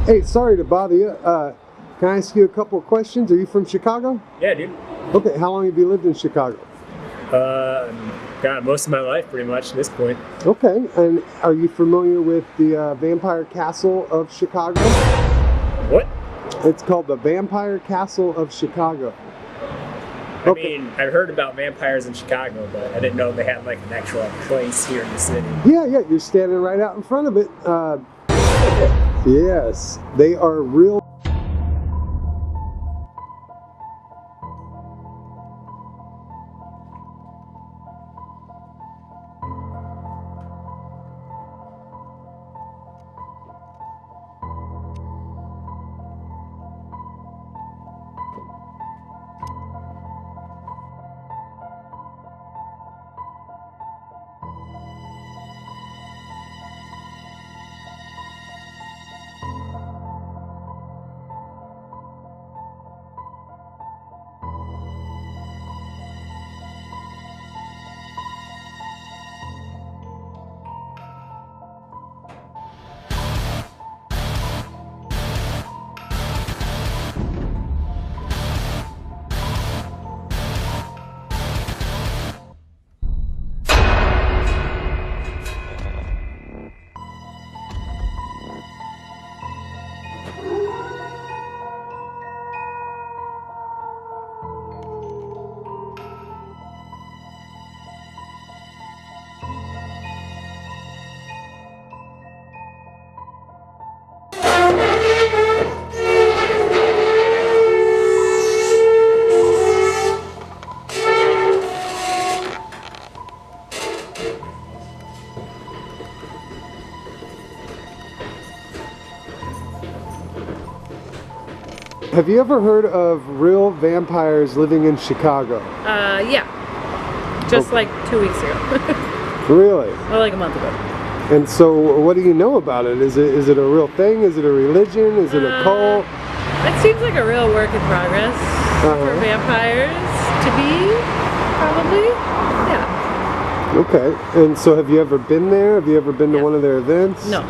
Hey, sorry to bother you. Can I ask you a couple of questions? Are you from Chicago? Yeah, dude. Okay, how long have you lived in Chicago? Got most of my life pretty much at this point. Okay, and are you familiar with the Vampire Castle of Chicago? What? It's called the Vampire Castle of Chicago. I mean, I've heard about vampires in Chicago, but I didn't know they had like an actual place here in the city. Yeah, you're standing right out in front of it. Yes, they are real. Have you ever heard of real vampires living in Chicago? Yeah. Just like 2 weeks ago. Really? Or like a month ago. And so, what do you know about it? Is it a real thing? Is it a religion? Is it a cult? It seems like a real work in progress for vampires to be, probably. Yeah. Okay. And so, have you ever been there? Have you ever been to one of their events? No.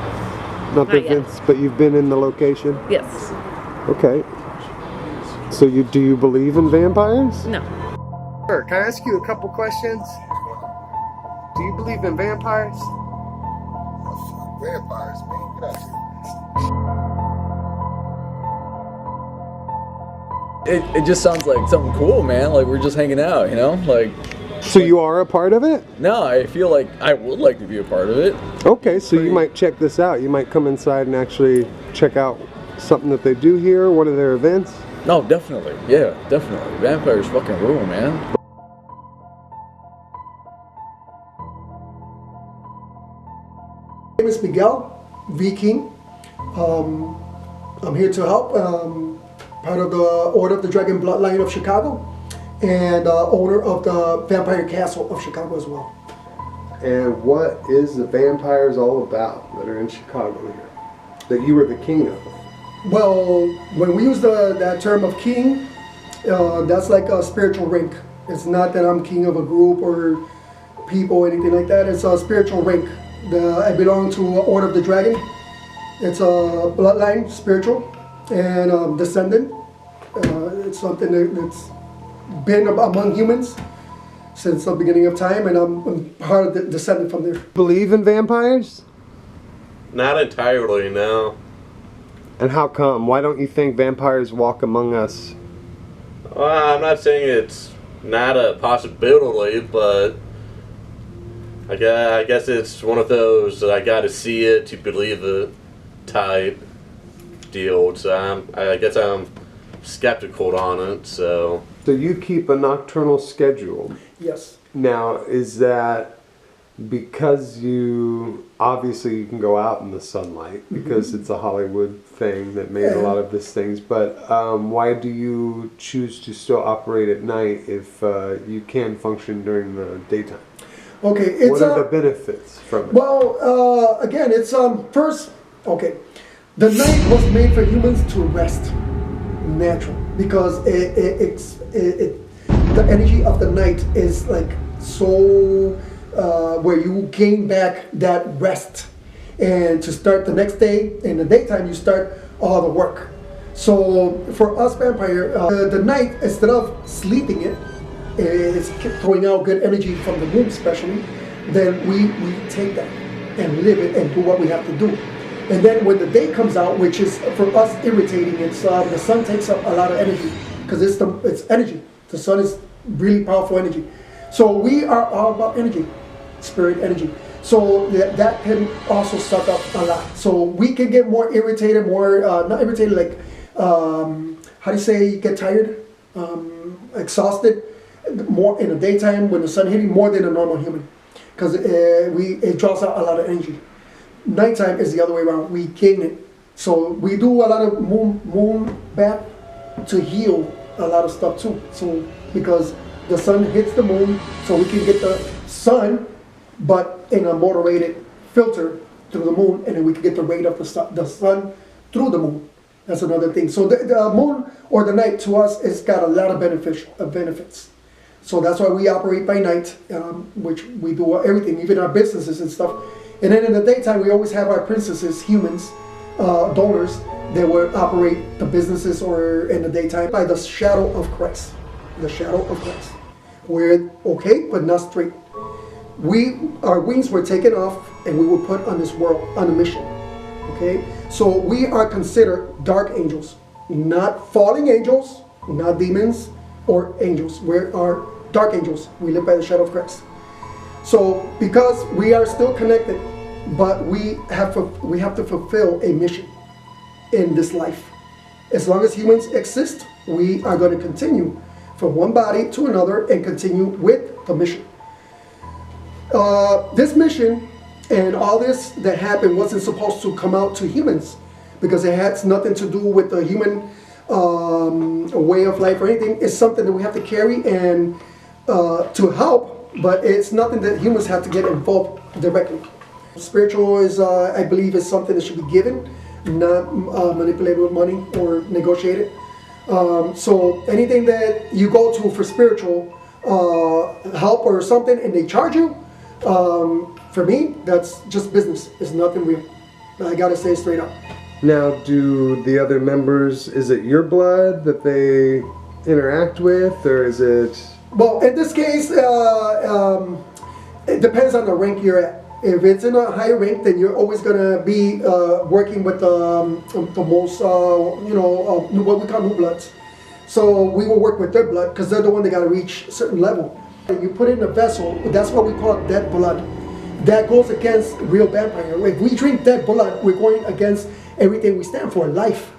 Not the events, but you've been in the location? Yes. Okay. So do you believe in vampires? No. Sure. Can I ask you a couple questions? Do you believe in vampires? Vampires, man. Get out here. It just sounds like something cool, man. Like we're just hanging out, you know? Like. So you are a part of it? No, I feel like I would like to be a part of it. Okay, so you might check this out. You might come inside and actually check out something that they do here, one of their events. No, definitely. Yeah, definitely. Vampires fucking rule, man. My name is Miguel V. King. I'm here to help. Part of the Order of the Dragon Bloodline of Chicago and owner of the Vampire Castle of Chicago as well. And what is the vampires all about that are in Chicago here? That you were the king of? Well, when we use that term of king, that's like a spiritual rank. It's not that I'm king of a group or people or anything like that. It's a spiritual rank. I belong to Order of the Dragon. It's a bloodline, spiritual, and descendant. It's something that's been among humans since the beginning of time, and I'm part of the descendant from there. Believe in vampires? Not entirely, no. And how come? Why don't you think vampires walk among us? Well, I'm not saying it's not a possibility, but I guess it's one of those I gotta see it to believe it type deal. So I guess I'm skeptical on it. So you keep a nocturnal schedule. Yes. Now, is that because you can go out in the sunlight because it's a Hollywood thing that made a lot of these things, but why do you choose to still operate at night if you can function during the daytime? Okay, it's what are the benefits from it? Well, again, it's first. Okay, the night was made for humans to rest, natural, because the energy of the night is like so where you gain back that rest, and to start the next day in the daytime, you start all the work. So for us vampire, the night, instead of sleeping it, is throwing out good energy from the womb especially, then we take that and live it and do what we have to do. And then when the day comes out, which is for us irritating, it's the sun takes up a lot of energy because it's energy. The sun is really powerful energy. So we are all about energy, spirit energy. So that can also suck up a lot. So we can get more irritated, more not irritated, like how do you say, get tired, exhausted, more in the daytime when the sun hitting more than a normal human, because it draws out a lot of energy. Nighttime is the other way around. We gain it. So we do a lot of moon bath to heal a lot of stuff too. So because the sun hits the moon, so we can get the sun, but in a moderated filter through the moon, and then we can get the rate of the sun through the moon. That's another thing. So the moon or the night to us has got a lot of benefits. So that's why we operate by night, which we do everything, even our businesses and stuff. And then in the daytime, we always have our princesses, humans, donors, that will operate the businesses or in the daytime by the shadow of Christ. The shadow of Christ. We're okay, but not straight. Our wings were taken off and we were put on this world on a mission. Okay? So we are considered dark angels, not falling angels, not demons or angels. We are dark angels. We live by the shadow of Christ. So because we are still connected, but we have to fulfill a mission in this life. As long as humans exist, we are going to continue from one body to another and continue with the mission. This mission and all this that happened wasn't supposed to come out to humans because it has nothing to do with the human way of life or anything. It's something that we have to carry and to help, but it's nothing that humans have to get involved directly. Spiritual is, I believe, is something that should be given, not manipulated with money or negotiated. So anything that you go to for spiritual help or something and they charge you, for me, that's just business. It's nothing real. I gotta say it straight up. Now, do the other members, is it your blood that they interact with, or is it? Well, in this case, it depends on the rank you're at. If it's in a higher rank, then you're always gonna be working with the most, what we call new bloods. So we will work with their blood because they're the one that gotta reach a certain level. You put it in a vessel, that's what we call dead blood. That goes against real vampire. If we drink dead blood, we're going against everything we stand for, life.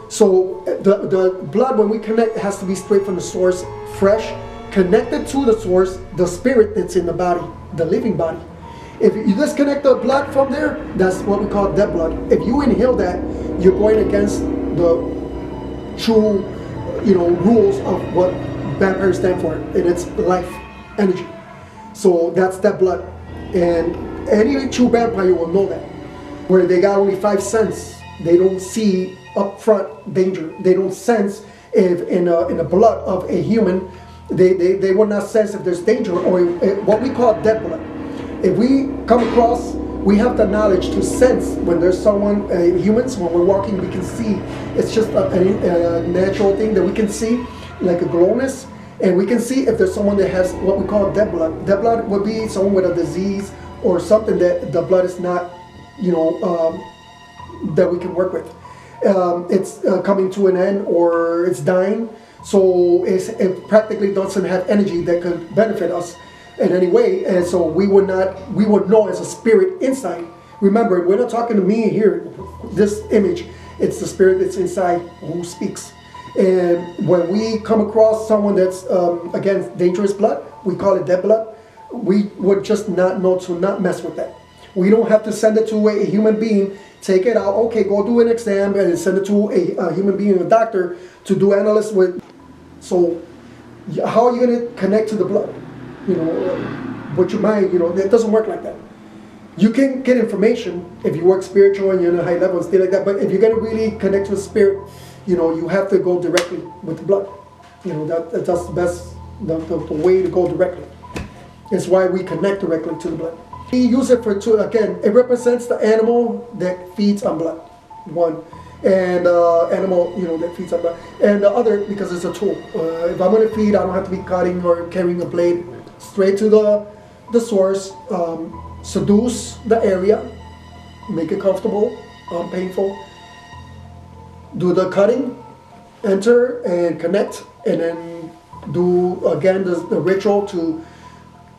So the blood, when we connect, it has to be straight from the source, fresh, connected to the source, the spirit that's in the body, the living body. If you disconnect the blood from there, that's what we call dead blood. If you inhale that, you're going against the true, rules of what vampires stand for, and it's life, energy. So that's that blood. And any true vampire will know that. Where they got only 5 senses, they don't see upfront danger. They don't sense if in the blood of a human, they will not sense if there's danger or what we call dead blood. If we come across, we have the knowledge to sense when there's someone, humans, when we're walking, we can see. It's just a natural thing that we can see, like a glowness. And we can see if there's someone that has what we call dead blood. Dead blood would be someone with a disease or something that the blood is not, that we can work with. It's coming to an end or it's dying. So it practically doesn't have energy that could benefit us in any way. And so we would know as a spirit inside. Remember, we're not talking to me here, this image, it's the spirit that's inside who speaks. And when we come across someone that's, again, dangerous blood, we call it dead blood, we would just not know to not mess with that. We don't have to send it to a human being, take it out, okay, go do an exam, and send it to a human being, a doctor, to do analysis with. So how are you going to connect to the blood? With your mind, it doesn't work like that. You can get information if you work spiritual and you're in a high level and stuff like that, but if you're going to really connect to the spirit, you have to go directly with the blood. That's the best, the way to go directly. It's why we connect directly to the blood. We use it again, it represents the animal that feeds on blood, one. and animal, that feeds on that. And the other, because it's a tool. If I'm going to feed, I don't have to be cutting or carrying a blade. Straight to the source, seduce the area, make it comfortable, painful. Do the cutting, enter and connect, and then do again the ritual to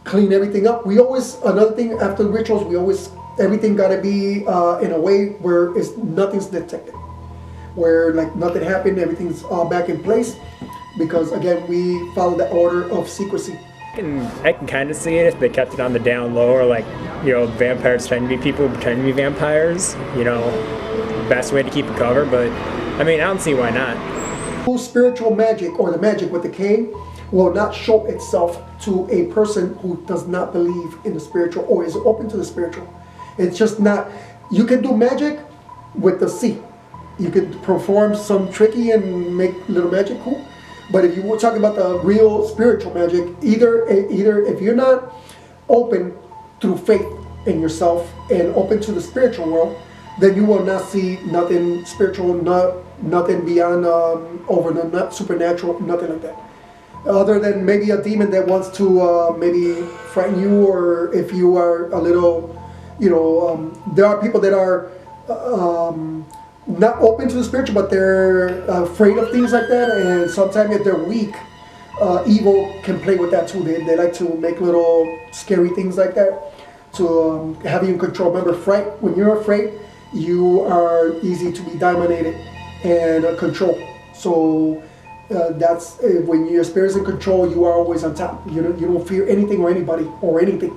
clean everything up. Another thing after the rituals, everything got to be in a way where nothing's detected, where like nothing happened, everything's all back in place, because again we follow the order of secrecy. I can kind of see it if they kept it on the down low, or like, vampires tend to be people who pretend to be vampires, best way to keep it covered, but I mean, I don't see why not. Spiritual magic, or the magic with the K, will not show itself to a person who does not believe in the spiritual or is open to the spiritual. It's just not. You can do magic with the C. You could perform some tricky and make little magic cool. But if you were talking about the real spiritual magic, either if you're not open through faith in yourself and open to the spiritual world, then you will not see nothing spiritual, nothing beyond over the not supernatural, nothing like that. Other than maybe a demon that wants to maybe frighten you, or if you are a little, there are people that are not open to the spiritual, but they're afraid of things like that, and sometimes if they're weak, evil can play with that too. They like to make little scary things like that to have you in control. Remember, fright, when you're afraid, you are easy to be dominated and controlled. So that's when your spirit's in control, you are always on top. You don't fear anything or anybody or anything.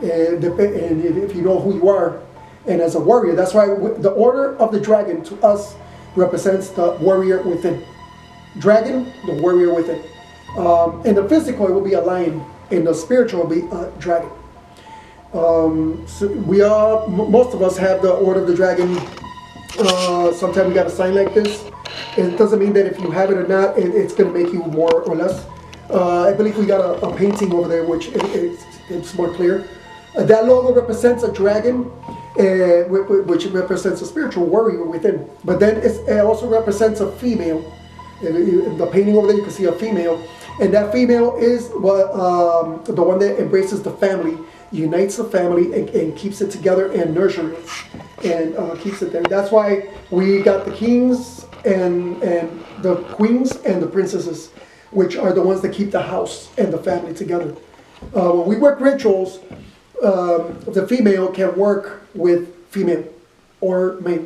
And if you know who you are, and as a warrior, that's why the order of the dragon to us represents the warrior within. Dragon, the warrior within. In the physical, it will be a lion. In the spiritual, it will be a dragon. So most of us have the order of the dragon. Sometimes we got a sign like this. It doesn't mean that if you have it or not, it's going to make you more or less. I believe we got a painting over there, which it's more clear. That logo represents a dragon, which represents a spiritual warrior within. But then it also represents a female. In the painting over there, you can see a female. And that female is the one that embraces the family, unites the family, and keeps it together and nurtures it, and keeps it there. That's why we got the kings and the queens and the princesses, which are the ones that keep the house and the family together. When we work rituals, the female can work with female or male.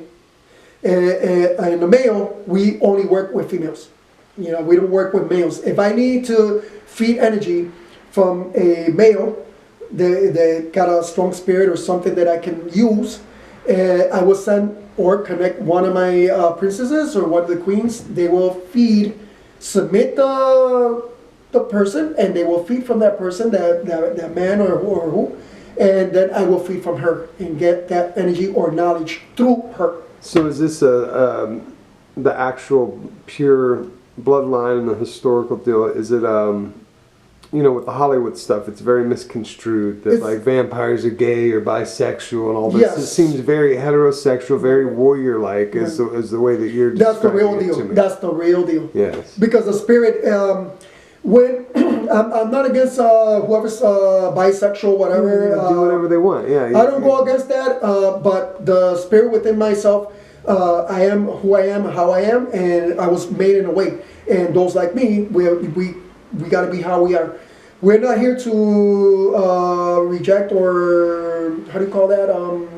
And the male, we only work with females. We don't work with males. If I need to feed energy from a male, they got a strong spirit or something that I can use, I will send or connect one of my princesses or one of the queens. They will submit the person, and they will feed from that person, that man or who, and then I will feed from her and get that energy or knowledge through her. So is this the actual pure bloodline and the historical deal? Is it with the Hollywood stuff, it's very misconstrued that like vampires are gay or bisexual and all this. Yes. It seems very heterosexual, very warrior-like is the way that you're That's the real describing it deal. to me. That's the real deal. Yes. Because the spirit, when I'm not against whoever's bisexual, whatever. Do whatever they want. Yeah. I don't go against that. But the spirit within myself, I am who I am, how I am, and I was made in a way. And those like me, we got to be how we are. We're not here to reject or how do you call that?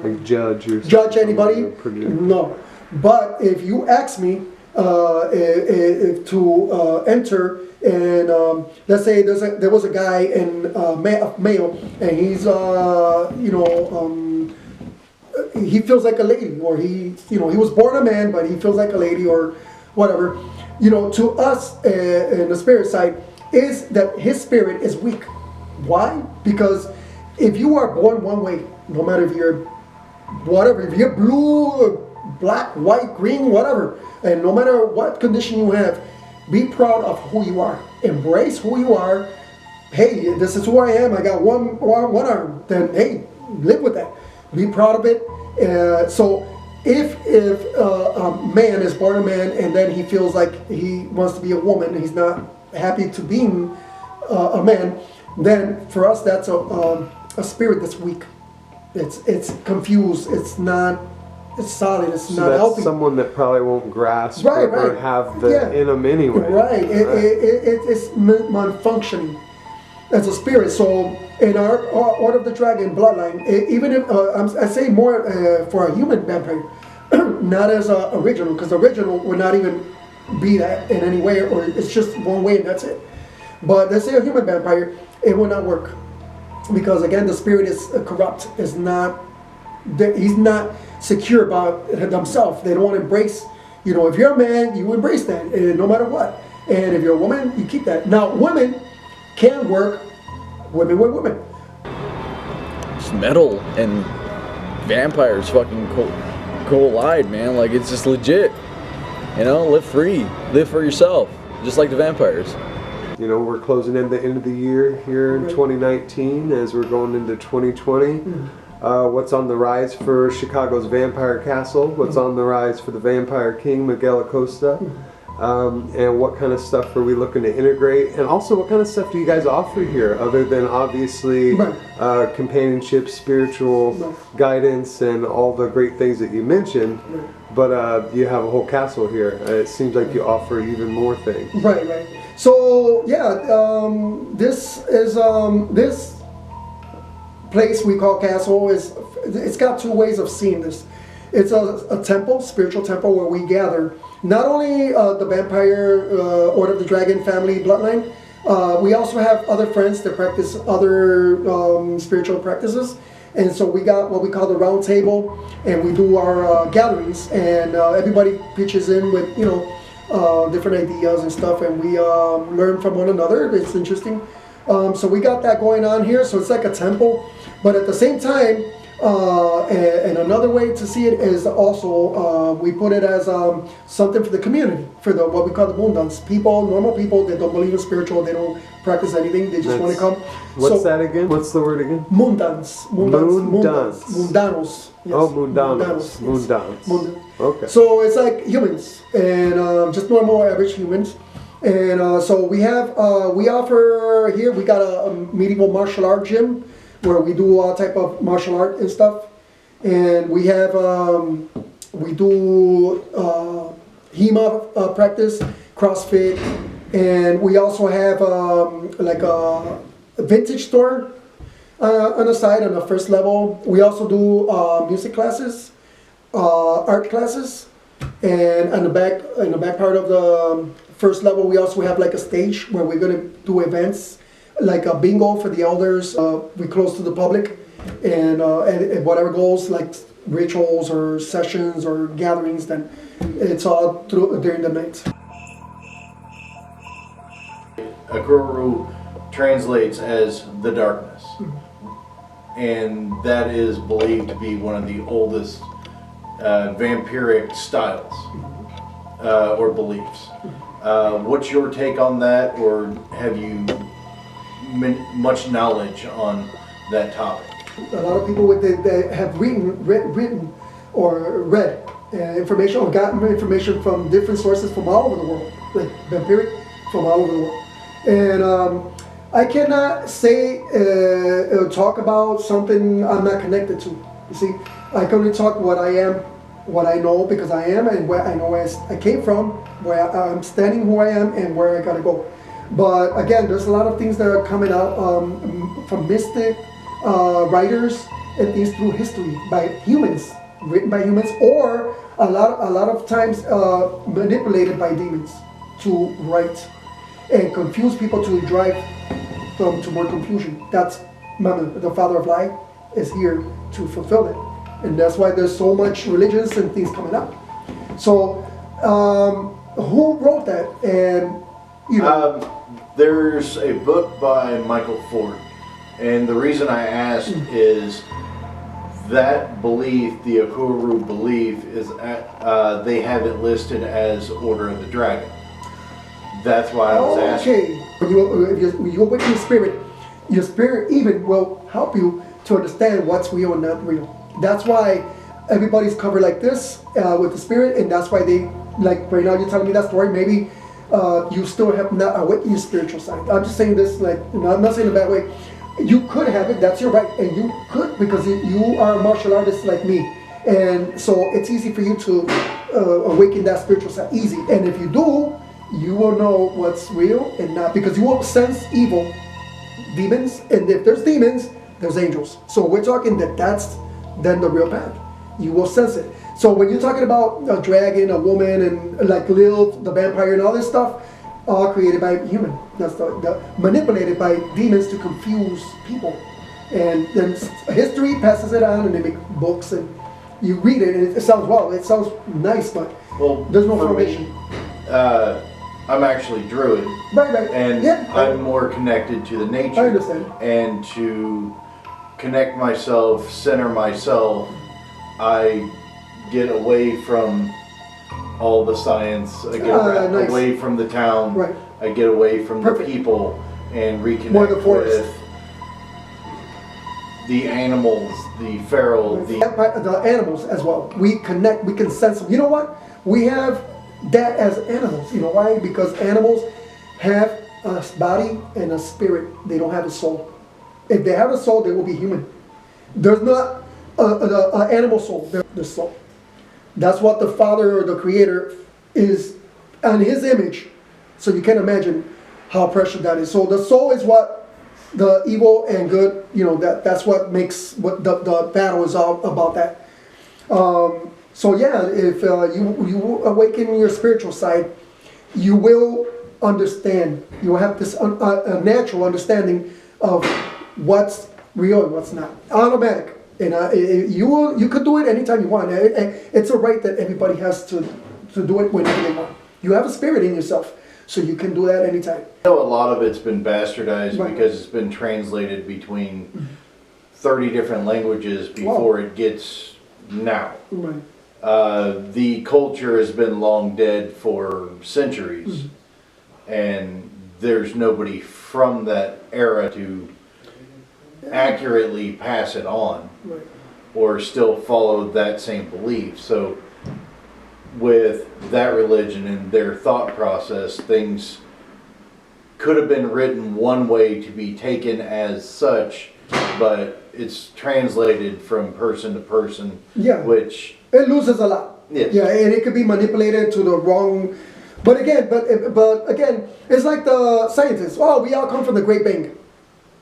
Like judge anybody. No. But if you ask me to enter, and let's say there was a guy in male, and he's he feels like a lady, or he was born a man, but he feels like a lady, or whatever. To us in the spirit side, is that his spirit is weak. Why? Because if you are born one way, no matter if you're whatever, if you're blue, black, white, green, whatever, and no matter what condition you have, be proud of who you are. Embrace who you are. Hey, this is who I am. I got one arm. Then hey, live with that. Be proud of it. So if a man is born a man and then he feels like he wants to be a woman, he's not happy to being a man, then for us that's a spirit that's weak. It's confused. It's not. It's solid. It's So not that's healthy. someone that probably won't grasp Right, or right. have the Yeah. in them anyway. Right. It's malfunctioning as a spirit. So in our Order of the Dragon bloodline, even if I say more for a human vampire, not as a original, because the original would not even be that in any way, or it's just one way and that's it. But let's say a human vampire, it will not work, because again the spirit is corrupt. Is not. He's not secure about himself. They don't want to embrace. You know, if you're a man, you embrace that, no matter what. And if you're a woman, you keep that. Now, women can work. Women with women. It's metal and vampires fucking collide, man. Like, it's just legit. You know, live free, live for yourself, just like the vampires. You know, we're closing in the end of the year here in 2019 as we're going into 2020. What's on the rise for Chicago's Vampire Castle? What's on the rise for the Vampire King, Miguel Acosta? And what kind of stuff are we looking to integrate? And also, what kind of stuff do you guys offer here, other than obviously companionship, spiritual guidance, and all the great things that you mentioned? But you have a whole castle here. It seems like you offer even more things. Right, right. So yeah, this is this place we call castle is, it's got two ways of seeing this. It's a temple, spiritual temple, where we gather not only the vampire Order of the Dragon family bloodline, we also have other friends that practice other spiritual practices. And so we got what we call the round table, and we do our gatherings, and everybody pitches in with, you know, different ideas and stuff, and we learn from one another. It's interesting. So we got that going on here. So it's like a temple, but at the same time, and another way to see it is also we put it as something for the community, for the what we call the moondance people, normal people that don't believe in spiritual, they don't practice anything, they just want to come. What's that again? What's the word again? Moondance. Moondance. Mundanos. Yes. Oh, mundanos. Yes. Moondance. Okay. So it's like humans, and just normal average humans. And so we have, we offer here, we got a medieval martial art gym where we do all type of martial art and stuff. And we have, we do HEMA practice, CrossFit, and we also have like a vintage store on the side, on the first level. We also do music classes, art classes, and on the back, in the back part of the first level, we also have like a stage where we're gonna do events, like a bingo for the elders. We close to the public, and whatever goes, like rituals or sessions or gatherings, then it's all through during the night. Akuru translates as the darkness, and that is believed to be one of the oldest vampiric styles or beliefs. What's your take on that, or have you much knowledge on that topic? A lot of people that have written or read information or gotten information from different sources from all over the world, like vampiric from all over the world. And I cannot say talk about something I'm not connected to. You see, I can only talk what I am, what I know, because I am, and where I know where I came from, where I'm standing, who I am, and where I gotta go. But again, there's a lot of things that are coming out from mystic writers and things through history by humans, written by humans, or a lot of times manipulated by demons to write and confuse people to drive them to more confusion. That's the father of lie is here to fulfill it. And that's why there's so much religions and things coming up. So, who wrote that? And you know, there's a book by Michael Ford, and the reason I asked is that belief, the Akuru belief, is they have it listed as Order of the Dragon. That's why I was asking. Okay, when you awaken your spirit even will help you to understand what's real and not real. That's why everybody's covered like this with the spirit, and that's why they, like right now you're telling me that story, maybe you still have not awakened your spiritual side. I'm just saying this like, I'm not saying in a bad way. You could have it, that's your right, and you could, because you are a martial artist like me, and so it's easy for you to awaken that spiritual side, easy. And if you do, you will know what's real and not, because you will sense evil, demons, and if there's demons, there's angels. So we're talking that's then the real path. You will sense it. So when you're talking about a dragon, a woman, and like Lilith, the vampire, and all this stuff, all created by human. That's the manipulated by demons to confuse people. And then history passes it on, and they make books, and you read it, and it sounds it sounds nice, but there's no formation. I'm actually druid, Right. and yeah, I'm more connected to the nature. I understand. And to connect myself, center myself, I get away from all the science. I get nice. away from the town. Right. I get away from Perfect. the people and More the reconnect forest. with the animals, the feral, the animals as well. We connect, we can sense them. You know what? We have that as animals. You know why? Because animals have a body and a spirit. They don't have a soul. If they have a soul, they will be human. There's not an animal soul. There's soul. That's what the Father or the Creator is on His image. So you can imagine how precious that is. So the soul is what the evil and good, that's what makes what the battle is all about that. So yeah, if you awaken your spiritual side, you will understand. You will have this a natural understanding of what's real and what's not. Automatic. And you could do it anytime you want. It's a right that everybody has to do it whenever they want. You have a spirit in yourself, so you can do that anytime. I know a lot of it's been bastardized Right. because it's been translated between 30 different languages before it gets now. Right. The culture has been long dead for centuries, and there's nobody from that era to accurately pass it on Right. or still follow that same belief. So with that religion and their thought process, things could have been written one way to be taken as such, but it's translated from person to person, Yeah. which It loses a lot. Yes. Yeah, and it could be manipulated to the wrong. But again, it's like the scientists. Oh, we all come from the Great Bang.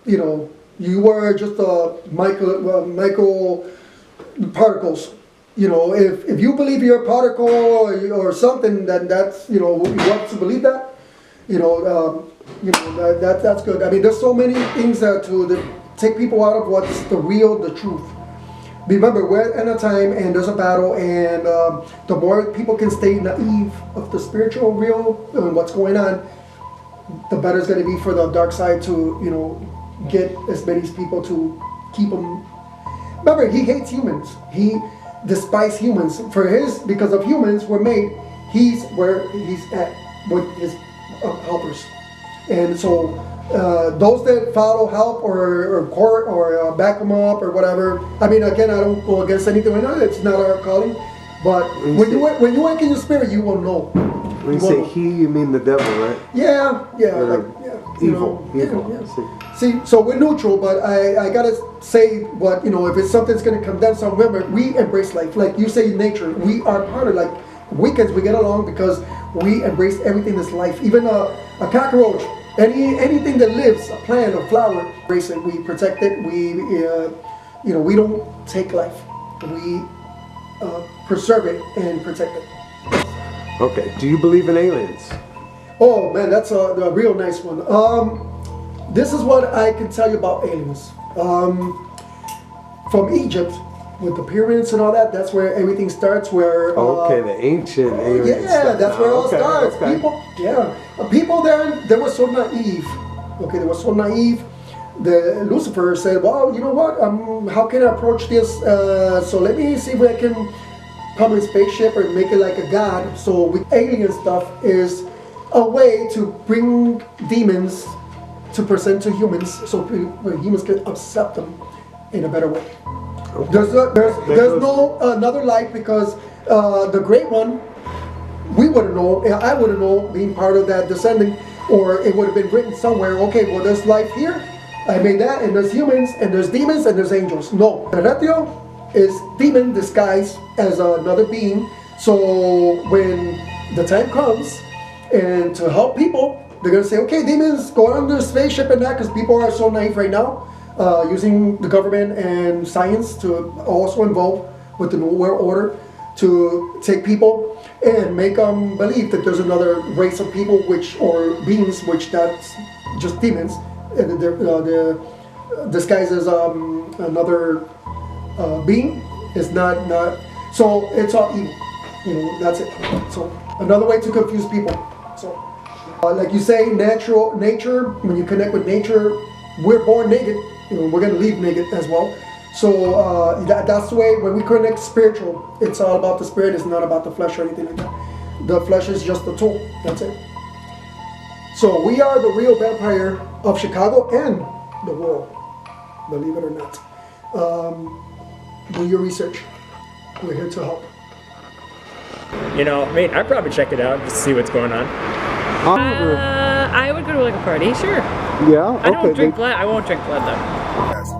You were just micro particles. If you believe you're a particle or something, then that's you want to believe that. That's good. I mean, there's so many things that to take people out of what's the real, the truth. Remember, we're in a time and there's a battle, and the more people can stay naive of the spiritual real and what's going on, the better it's going to be for the dark side to get as many people to keep them. Remember, he hates humans. He despises humans. Because of humans were made, he's where he's at with his helpers. And so those that follow help or court or back them up or whatever. I mean, again, I don't go against anything right now. It's not our calling. But when you work in your spirit, you will know. When you say he, you mean the devil, right? Yeah. Evil. Yeah. See, so we're neutral, but I gotta say what, if it's something that's gonna condemn some, remember, we embrace life. Like you say, nature, we are part of, like, weekends we get along because we embrace everything that's life. Even a cockroach, anything that lives, a plant, a flower, embrace it, we protect it, we don't take life. We preserve it and protect it. Okay, do you believe in aliens? Oh man, that's a real nice one. This is what I can tell you about aliens. From Egypt, with the pyramids and all that, that's where everything starts. Where okay, the ancient aliens. Yeah, that's where it all starts. Okay. People there, they were so naive. Okay, they were so naive. The Lucifer said, "Well, you know what? How can I approach this? So let me see if I can come in a spaceship or make it like a god." So with alien stuff is a way to bring demons to present to humans, so humans can accept them in a better way. There's no another life because the great one, we wouldn't know. I wouldn't know being part of that descending, or it would have been written somewhere. Okay, well there's life here. I made that, and there's humans, and there's demons, and there's angels. No, Retio is demon disguised as another being. So when the time comes, and to help people, they're gonna say, okay, demons, go on the spaceship and that, because people are so naive right now, using the government and science to also involve with the New World Order to take people and make them believe that there's another race of people, or beings, which that's just demons, and they're disguised as another being. Is not so it's all evil. That's it. So another way to confuse people. So like you say, nature. When you connect with nature, we're born naked. We're gonna leave naked as well. So that's the way. When we connect spiritual, it's all about the spirit. It's not about the flesh or anything like that. The flesh is just a tool. That's it. So we are the real vampire of Chicago and the world. Believe it or not. Do your research. We're here to help. I'd probably check it out just to see what's going on. I would go to like a party, sure. Yeah. I don't drink blood. I won't drink blood though. Yes.